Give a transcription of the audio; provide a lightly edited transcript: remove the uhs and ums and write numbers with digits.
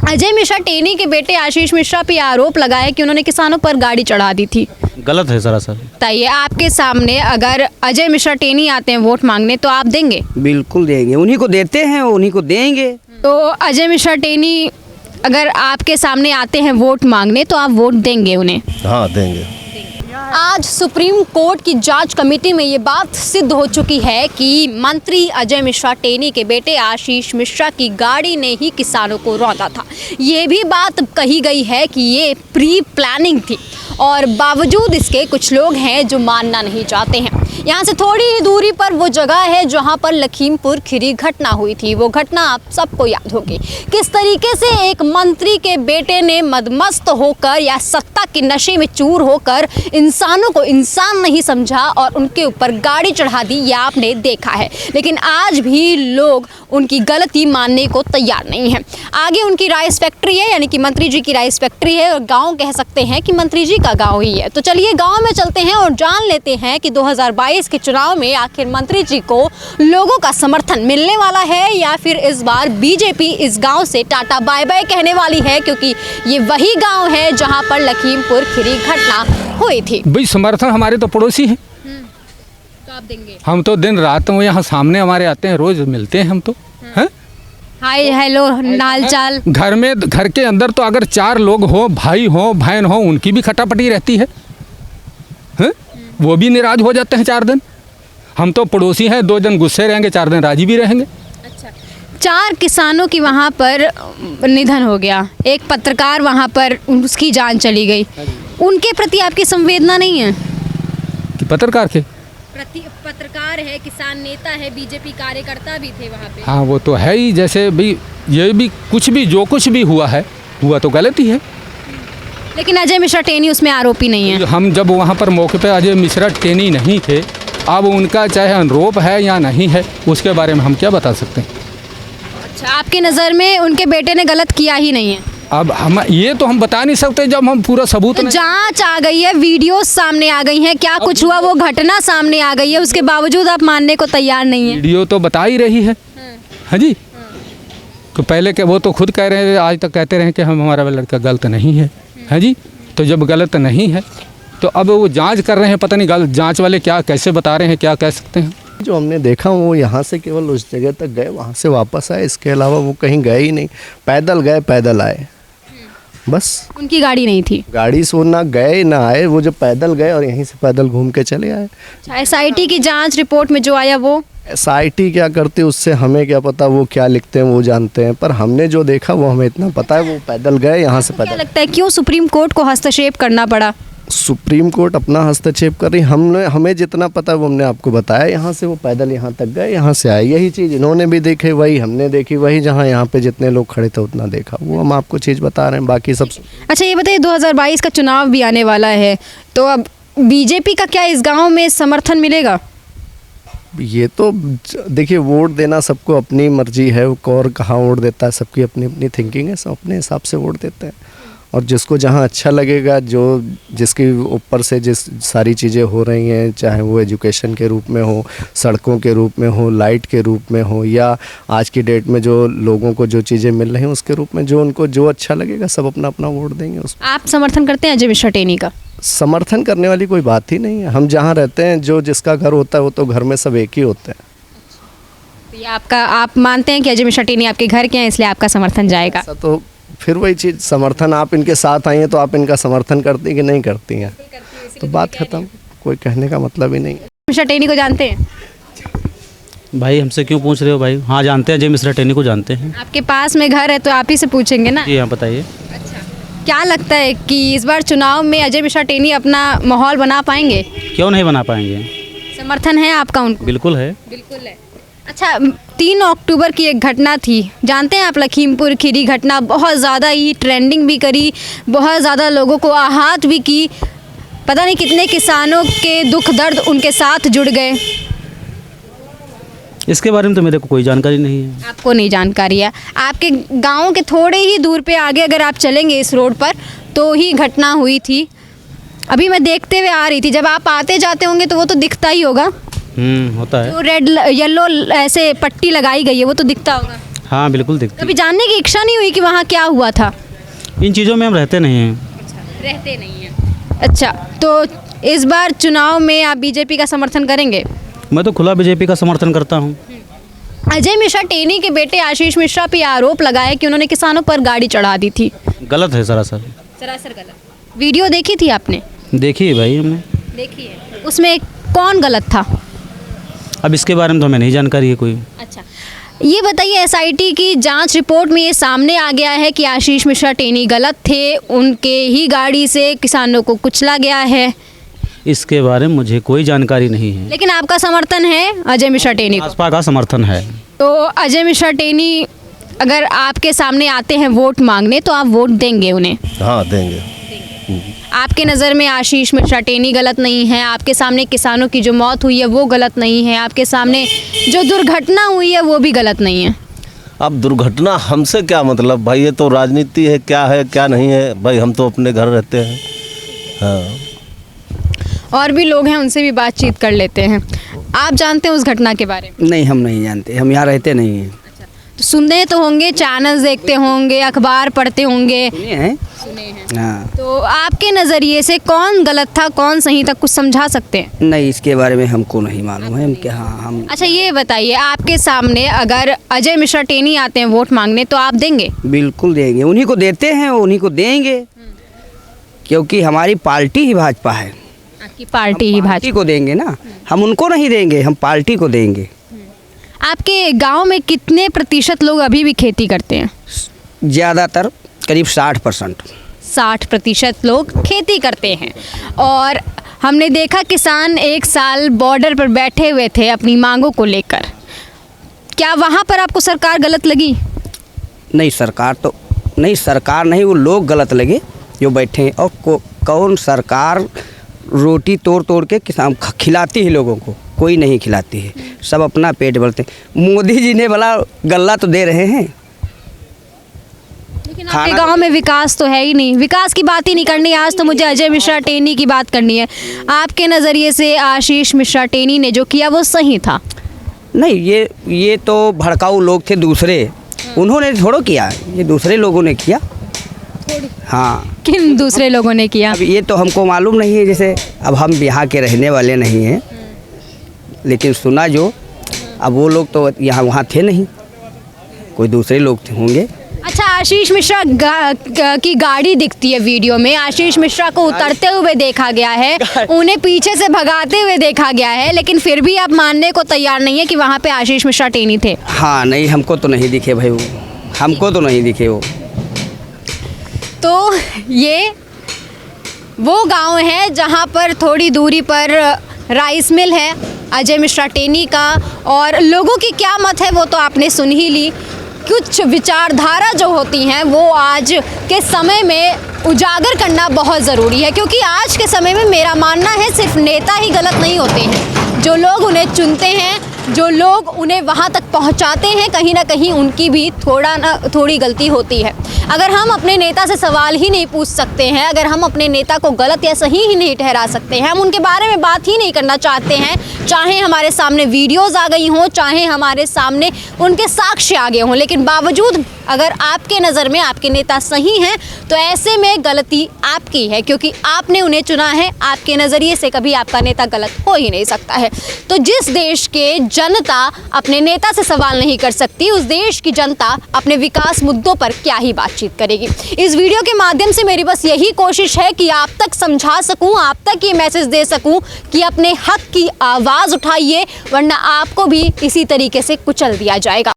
अजय मिश्रा टेनी के बेटे आशीष मिश्रा पे आरोप लगाया कि उन्होंने किसानों पर गाड़ी चढ़ा दी थी। गलत है सरासर। बताइए, आपके सामने अगर अजय मिश्रा टेनी आते हैं वोट मांगने तो आप देंगे? बिल्कुल देंगे, उन्हीं को देते हैं, उन्हीं को देंगे। तो अजय मिश्रा टेनी अगर आपके सामने आते हैं वोट मांगने तो आप वोट देंगे उन्हें? हाँ देंगे। आज सुप्रीम कोर्ट की जांच कमेटी में ये बात सिद्ध हो चुकी है कि मंत्री अजय मिश्रा टेनी के बेटे आशीष मिश्रा की गाड़ी ने ही किसानों को रौंदा था। ये भी बात कही गई है कि ये प्री प्लानिंग थी और बावजूद इसके कुछ लोग हैं जो मानना नहीं चाहते हैं। यहाँ से थोड़ी ही दूरी पर वो जगह है जहाँ पर लखीमपुर खीरी घटना हुई थी। वो घटना आप सबको याद होगी, किस तरीके से एक मंत्री के बेटे ने मदमस्त होकर या सत्ता के नशे में चूर होकर इंसानों को इंसान नहीं समझा और उनके ऊपर गाड़ी चढ़ा दी। ये आपने देखा है, लेकिन आज भी लोग उनकी गलती मानने को तैयार नहीं है। आगे उनकी राइस फैक्ट्री है, यानी कि मंत्री जी की राइस फैक्ट्री है और गाँव कह सकते हैं कि मंत्री जी का गाँव ही है। तो चलिए गाँव में चलते हैं और जान लेते हैं कि 2022 के चुनाव में आखिर मंत्री जी को लोगों का समर्थन मिलने वाला है या फिर इस बार बीजेपी इस गांव से टाटा बाय बाय कहने वाली है, क्योंकि ये वही गांव है जहां पर लखीमपुर खीरी घटना हुई थी। भाई समर्थन हमारे तो पड़ोसी हैं, तो आप देंगे? हम तो दिन रात वो यहाँ सामने हमारे आते हैं, रोज मिलते हैं हम तो। हैं? हाय हेलो नाल चाल। घर के अंदर तो अगर 4 लोग हो, भाई हो बहन हो, उनकी भी खटापटी रहती है। हैं? वो भी नाराज हो जाते हैं 4 दिन। हम तो पड़ोसी हैं, 2 दिन गुस्से रहेंगे, 4 दिन राजी भी रहेंगे। अच्छा, 4 किसानों की वहाँ पर निधन हो गया, एक पत्रकार वहाँ पर उसकी जान चली गई, उनके प्रति आपकी संवेदना नहीं है? कि पत्रकार के पत्रकार है, किसान नेता है, बीजेपी कार्यकर्ता भी थे वहाँ पे। हाँ वो तो है ही। जैसे भाई ये भी जो कुछ भी हुआ है, हुआ तो गलत ही है। लेकिन अजय मिश्रा टेनी उसमें आरोपी नहीं है। हम जब वहाँ पर मौके पे अजय मिश्रा टेनी नहीं थे, अब उनका चाहे आरोप है या नहीं है उसके बारे में हम क्या बता सकते हैं। अच्छा, आपकी नज़र में उनके बेटे ने गलत किया ही नहीं है? अब हम ये तो हम बता नहीं सकते जब हम पूरा सबूत तो जांच आ गई है, वीडियो सामने आ गई है, क्या कुछ हुआ वो घटना सामने आ गई है, उसके बावजूद आप मानने को तैयार नहीं है? वीडियो तो बता ही रही है। हाँ जी। तो पहले के वो तो खुद कह रहे हैं, आज तक कहते रहे कि हमारा लड़का गलत नहीं है। हाँ जी। तो जब गलत नहीं है तो अब वो जांच कर रहे हैं, पता नहीं गलत जांच वाले क्या कैसे बता रहे हैं, क्या कह सकते हैं। जो हमने देखा वो यहाँ से केवल उस जगह तक गए, वहाँ से वापस आए, इसके अलावा वो कहीं गए ही नहीं। पैदल गए पैदल आए, बस। उनकी गाड़ी नहीं थी? गाड़ी से ना गए ना आए, वो जो पैदल गए और यहीं से पैदल घूम के चले आए। SIT की जांच रिपोर्ट में जो आया वो? SIT क्या करती है उससे हमें क्या पता, वो क्या लिखते हैं वो जानते हैं, पर हमने जो देखा वो हमें इतना पता है, वो पैदल गए यहाँ से पैदल। क्या लगता है क्यों सुप्रीम कोर्ट को हस्तक्षेप करना पड़ा? सुप्रीम कोर्ट अपना हस्तक्षेप कर रही, हमें जितना पता है वो हमने आपको बताया। यहाँ से वो पैदल यहाँ तक गए, यहाँ से आए, यही चीज़ इन्होंने भी देखी, वही हमने देखी, वही जहाँ यहाँ पे जितने लोग खड़े थे उतना देखा, वो हम आपको चीज़ बता रहे हैं, बाकी सब। अच्छा ये बताइए, 2022 का चुनाव भी आने वाला है, तो अब बीजेपी का क्या इस गाँव में समर्थन मिलेगा? ये तो देखिए, वोट देना सबको अपनी मर्जी है, कौन कहाँ वोट देता है, सबकी अपनी अपनी थिंकिंग है, सब अपने हिसाब से वोट देते हैं और जिसको जहाँ अच्छा लगेगा, जो जिसके ऊपर से जिस सारी चीज़ें हो रही हैं, चाहे वो एजुकेशन के रूप में हो, सड़कों के रूप में हो, लाइट के रूप में हो, या आज की डेट में जो लोगों को जो चीज़ें मिल रही हैं उसके रूप में, जो उनको जो अच्छा लगेगा सब अपना अपना वोट देंगे। उस आप समर्थन करते हैं अजय मिश्रा टेनी का? समर्थन करने वाली कोई बात ही नहीं है। हम जहाँ रहते हैं, जो जिसका घर होता है वो तो घर में सब एक ही होते हैं। तो ये आप मानते हैं कि अजय मिश्रा टेनी आपके घर के हैं, इसलिए आपका समर्थन जाएगा? ऐसा तो फिर वही चीज़, समर्थन आप इनके साथ आई हैं तो आप इनका समर्थन करती हैं कि नहीं करती हैं, तो बात खत्म, कोई कहने का मतलब ही नहीं। मिश्रा टेनी को जानते हैं? भाई हमसे क्यों पूछ रहे हो भाई? हाँ जानते हैं, अजय मिश्रा टेनी को जानते हैं। आपके पास में घर है तो आप ही से पूछेंगे ना। जी हाँ बताइए। अच्छा, क्या लगता है कि इस बार चुनाव में अजय मिश्रा टेनी अपना माहौल बना पाएंगे? क्यों नहीं बना पाएंगे? समर्थन है आपका उनको? बिल्कुल है। बिल्कुल है। अच्छा, 3 अक्टूबर की एक घटना थी, जानते हैं आप? लखीमपुर खीरी घटना बहुत ज़्यादा ही ट्रेंडिंग भी करी, बहुत ज़्यादा लोगों को आहत भी की, पता नहीं कितने किसानों के दुख दर्द उनके साथ जुड़ गए। इसके बारे में तो मेरे को कोई जानकारी नहीं है। आपको नहीं जानकारी है? आपके गांव के थोड़े ही दूर पे आगे अगर आप चलेंगे इस रोड पर तो ही घटना हुई थी। अभी मैं देखते हुए आ रही थी, जब आप आते जाते होंगे तो वो तो दिखता ही होगा। होता है। जो रेड येलो ऐसे पट्टी लगाई गई है वो तो दिखता होगा। हाँ बिल्कुल दिखती कभी जानने की इच्छा नहीं हुई कि वहाँ क्या हुआ था? इन चीज़ों में हम रहते नहीं हैं। रहते नहीं हैं। अच्छा, तो इस बार चुनाव में आप बीजेपी का समर्थन करेंगे? मैं तो खुला बीजेपी का समर्थन करता हूँ। अजय मिश्रा टेनी के बेटे आशीष मिश्रा पे आरोप लगाया कि उन्होंने किसानों पर गाड़ी चढ़ा दी थी। गलत है सरासर। सरासर गलत। वीडियो देखी थी आपने? देखी है भाई हमने। देखी है। उसमें कौन गलत था? अब इसके बारे में तो हमें नहीं जानकारी है कोई। अच्छा, ये बताइए, एसआईटी की जांच रिपोर्ट में ये सामने आ गया है कि आशीष मिश्रा टेनी गलत थे, उनके ही गाड़ी से किसानों को कुचला गया है। इसके बारे में मुझे कोई जानकारी नहीं है। लेकिन आपका समर्थन है अजय मिश्रा टेनी को? भाजपा का समर्थन है। तो अजय मिश्रा टेनी अगर आपके सामने आते हैं वोट मांगने तो आप वोट देंगे उन्हें? हाँ देंगे। आपके नज़र में आशीष मिश्रा टेनी गलत नहीं है, आपके सामने किसानों की जो मौत हुई है वो गलत नहीं है, आपके सामने जो दुर्घटना हुई है वो भी गलत नहीं है? अब दुर्घटना हमसे क्या मतलब भाई, ये तो राजनीति है क्या नहीं है भाई, हम तो अपने घर रहते हैं। हाँ, और भी लोग हैं, उनसे भी बातचीत कर लेते हैं। आप जानते हैं उस घटना के बारे में? नहीं, हम नहीं जानते, हम यहाँ रहते नहीं हैं। तो सुनते तो होंगे, चैनल्स देखते होंगे, अखबार पढ़ते होंगे। सुने हैं? सुने हैं। हाँ। तो आपके नज़रिए से कौन गलत था, कौन सही था, कुछ समझा सकते हैं? नहीं, इसके बारे में हमको नहीं मालूम है। हम क्या, हाँ हम। अच्छा, ये बताइए, आपके सामने अगर अजय मिश्रा टेनी आते हैं वोट मांगने तो आप देंगे? बिल्कुल देंगे, उन्हीं को देते हैं, उन्हीं को देंगे, क्योंकि हमारी पार्टी ही भाजपा है। आपकी पार्टी ही पार्टी को देंगे ना, हम उनको नहीं देंगे, हम पार्टी को देंगे। आपके गांव में कितने प्रतिशत लोग अभी भी खेती करते हैं? ज़्यादातर करीब 60%। 60% लोग खेती करते हैं। और हमने देखा किसान एक साल बॉर्डर पर बैठे हुए थे अपनी मांगों को लेकर। क्या वहाँ पर आपको सरकार गलत लगी? नहीं, सरकार नहीं, वो लोग गलत लगे जो बैठे हैं। और कौन सरकार रोटी तोड़ के किसान खिलाती है लोगों को? कोई नहीं खिलाती है, सब अपना पेट भरते हैं। मोदी जी ने भला गल्ला तो दे रहे हैं, लेकिन आपके गांव में विकास तो है ही नहीं। विकास की बात ही नहीं करनी, आज तो मुझे अजय मिश्रा टेनी की बात करनी है। आपके नज़रिए से आशीष मिश्रा टेनी ने जो किया वो सही था? नहीं, ये तो भड़काऊ लोग थे दूसरे, उन्होंने थोड़ा किया, ये दूसरे लोगों ने किया। हाँ। किन दूसरे लोगों ने किया? अब ये तो हमको मालूम नहीं है, जैसे अब हम यहाँ के रहने वाले नहीं हैं, लेकिन सुना जो, अब वो लोग तो यहाँ वहाँ थे नहीं, कोई दूसरे लोग थे होंगे। अच्छा, आशीष मिश्रा की गाड़ी दिखती है वीडियो में, आशीष मिश्रा को उतरते हुए देखा गया है, उन्हें पीछे से भगाते हुए देखा गया है, लेकिन फिर भी आप मानने को तैयार नहीं है कि वहाँ पे आशीष मिश्रा टेनी थे? हाँ, नहीं, हमको तो नहीं दिखे भाई, वो हमको तो नहीं दिखे वो। तो ये वो गांव है जहां पर थोड़ी दूरी पर राइस मिल है अजय मिश्रा टेनी का, और लोगों की क्या मत है वो तो आपने सुन ही ली। कुछ विचारधारा जो होती हैं वो आज के समय में उजागर करना बहुत ज़रूरी है, क्योंकि आज के समय में मेरा मानना है सिर्फ नेता ही गलत नहीं होते हैं, जो लोग उन्हें चुनते हैं, जो लोग उन्हें वहाँ तक पहुँचाते हैं, कहीं ना कहीं उनकी भी थोड़ी गलती होती है। अगर हम अपने नेता से सवाल ही नहीं पूछ सकते हैं, अगर हम अपने नेता को गलत या सही ही नहीं ठहरा सकते हैं, हम उनके बारे में बात ही नहीं करना चाहते हैं, चाहे हमारे सामने वीडियोज़ आ गई हों, चाहे हमारे सामने उनके साक्ष्य आ गए हों, लेकिन बावजूद अगर आपके नज़र में आपके नेता सही हैं तो ऐसे में गलती आपकी है, क्योंकि आपने उन्हें चुना है। आपके नज़रिए से कभी आपका नेता गलत हो ही नहीं सकता है। तो जिस देश के जनता अपने नेता से सवाल नहीं कर सकती, उस देश की जनता अपने विकास मुद्दों पर क्या ही बातचीत करेगी। इस वीडियो के माध्यम से मेरी बस यही कोशिश है कि आप तक समझा सकूं, आप तक ये मैसेज दे सकूं कि अपने हक की आवाज़ उठाइए, वरना आपको भी इसी तरीके से कुचल दिया जाएगा।